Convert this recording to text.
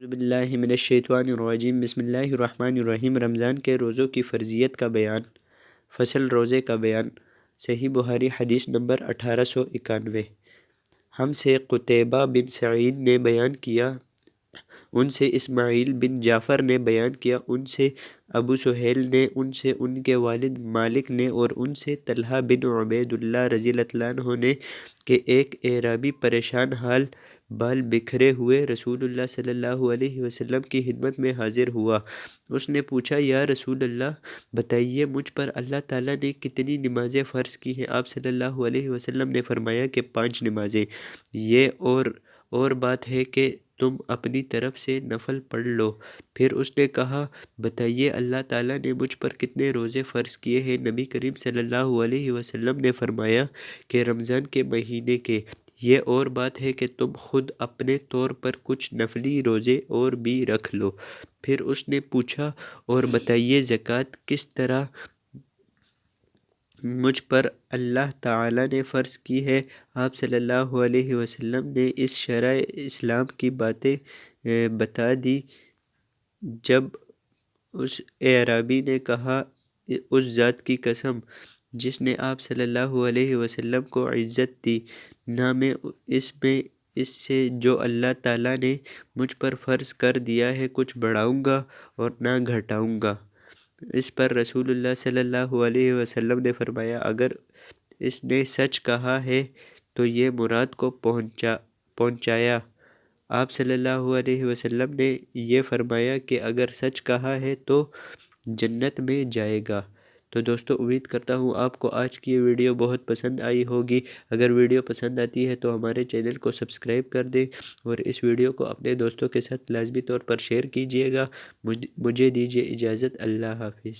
اعوذ باللہ من الشیطان الرجیم بسم اللہ الرحمن الرحیم۔ رمضان کے روزوں کی فرضیت کا بیان۔ فصل روزے کا بیان۔ صحیح بخاری حدیث نمبر 1891۔ ہم سے قتیبہ بن سعید نے بیان کیا، ان سے اسماعیل بن جعفر نے بیان کیا، ان سے ابو سہیل نے، ان سے ان کے والد مالک نے، اور ان سے طلحہ بن عبید اللہ رضی اللہ عنہ نے کہ ایک اعرابی پریشان حال بال بکھرے ہوئے رسول اللہ صلی اللہ علیہ وسلم کی خدمت میں حاضر ہوا۔ اس نے پوچھا، یا رسول اللہ، بتائیے مجھ پر اللہ تعالیٰ نے کتنی نمازیں فرض کی ہیں؟ آپ صلی اللہ علیہ وسلم نے فرمایا کہ 5 نمازیں، یہ اور بات ہے کہ تم اپنی طرف سے نفل پڑھ لو۔ پھر اس نے کہا، بتائیے اللہ تعالیٰ نے مجھ پر کتنے روزے فرض کیے ہیں؟ نبی کریم صلی اللہ علیہ وسلم نے فرمایا کہ رمضان کے مہینے کے، یہ اور بات ہے کہ تم خود اپنے طور پر کچھ نفلی روزے اور بھی رکھ لو۔ پھر اس نے پوچھا، اور بتائیے زکوٰۃ کس طرح مجھ پر اللہ تعالیٰ نے فرض کی ہے؟ آپ صلی اللہ علیہ وسلم نے اس شرع اسلام کی باتیں بتا دی۔ جب اس اعرابی نے کہا، اس ذات کی قسم جس نے آپ صلی اللہ علیہ وسلم کو عزت دی، نہ میں اس سے جو اللہ تعالیٰ نے مجھ پر فرض کر دیا ہے کچھ بڑھاؤں گا اور نہ گھٹاؤں گا۔ اس پر رسول اللہ صلی اللہ علیہ وسلم نے فرمایا، اگر اس نے سچ کہا ہے تو یہ مراد کو پہنچایا۔ آپ صلی اللہ علیہ وسلم نے یہ فرمایا کہ اگر سچ کہا ہے تو جنت میں جائے گا۔ تو دوستو، امید کرتا ہوں آپ کو آج کی یہ ویڈیو بہت پسند آئی ہوگی۔ اگر ویڈیو پسند آتی ہے تو ہمارے چینل کو سبسکرائب کر دیں اور اس ویڈیو کو اپنے دوستوں کے ساتھ لازمی طور پر شیئر کیجیے گا۔ مجھے دیجیے اجازت۔ اللہ حافظ۔